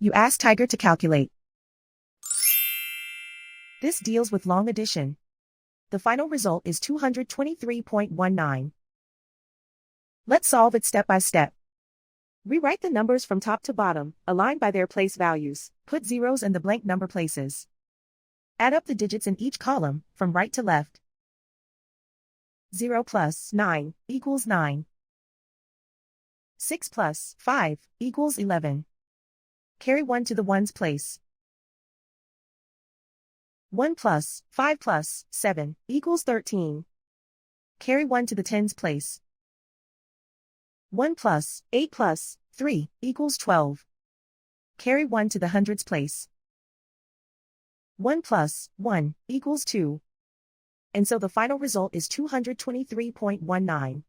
You ask Tiger to calculate. This deals with long addition. The final result is 223.19. Let's solve it step by step. Rewrite the numbers from top to bottom, aligned by their place values. Put zeros in the blank number places. Add up the digits in each column, from right to left. 0 plus 9 equals 9. 6 plus 5 equals 11. Carry 1 to the ones place. 1 plus 5 plus 7 equals 13. Carry 1 to the tens place. 1 plus 8 plus 3 equals 12. Carry 1 to the hundreds place. 1 plus 1 equals 2. And so the final result is 223.19.